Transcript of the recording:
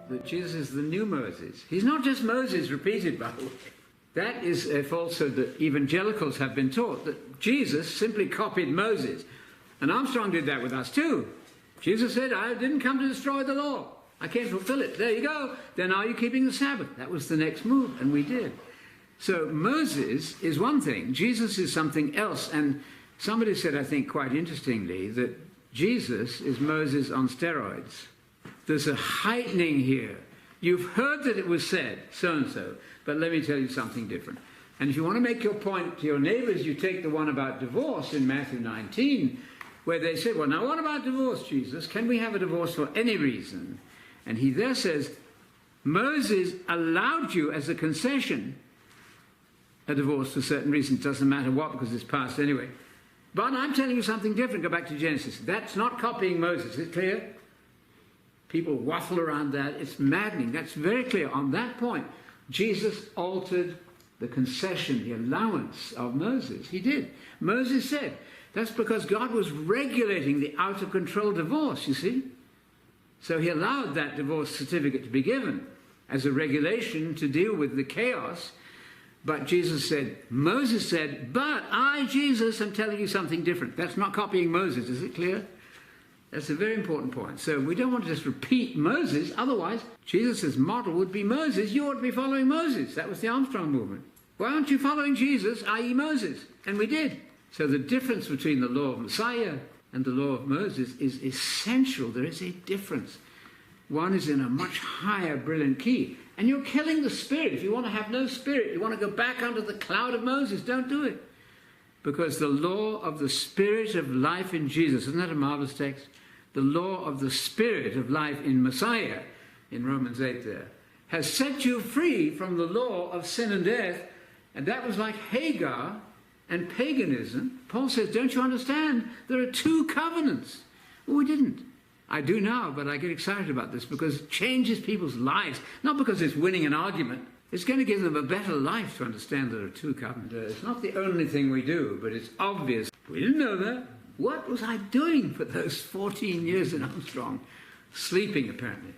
that Jesus is the new Moses. He's not just Moses repeated, by the way. That is a falsehood that evangelicals have been taught, that Jesus simply copied Moses. And Armstrong did that with us too. Jesus said, I didn't come to destroy the law. I came to fulfill it. There you go. Then are you keeping the Sabbath? That was the next move, and we did. So Moses is one thing. Jesus is something else. And somebody said, I think quite interestingly, that Jesus is Moses on steroids. There's a heightening here. You've heard that it was said, so-and-so, but let me tell you something different. And if you want to make your point to your neighbors, you take the one about divorce in Matthew 19, where they said, well, now what about divorce, Jesus? Can we have a divorce for any reason? And he there says, Moses allowed you as a concession a divorce for certain reasons. Doesn't matter what, because it's past anyway. But I'm telling you something different. Go back to Genesis. That's not copying Moses. Is it clear? People waffle around that. It's maddening. That's very clear. On that point, Jesus altered the concession, the allowance of Moses. He did. Moses said, that's because God was regulating the out-of-control divorce, you see. So he allowed that divorce certificate to be given as a regulation to deal with the chaos. But Jesus said, Moses said, but I, Jesus, am telling you something different. That's not copying Moses. Is it clear? That's a very important point. So we don't want to just repeat Moses. Otherwise, Jesus' model would be Moses. You ought to be following Moses. That was the Armstrong movement. Why aren't you following Jesus, i.e. Moses? And we did. So the difference between the law of Messiah and the law of Moses is essential. There is a difference. One is in a much higher, brilliant key. And you're killing the spirit. If you want to have no spirit, you want to go back under the cloud of Moses, don't do it. Because the law of the spirit of life in Jesus, isn't that a marvelous text? The law of the spirit of life in Messiah, in Romans 8 there, has set you free from the law of sin and death. And that was like Hagar and paganism. Paul says, don't you understand? There are two covenants. Well, we didn't. I do now, but I get excited about this because it changes people's lives. Not because it's winning an argument. It's going to give them a better life to understand there are two covenants. It's not the only thing we do, but it's obvious. We didn't know that. What was I doing for those 14 years in Armstrong? Sleeping, apparently.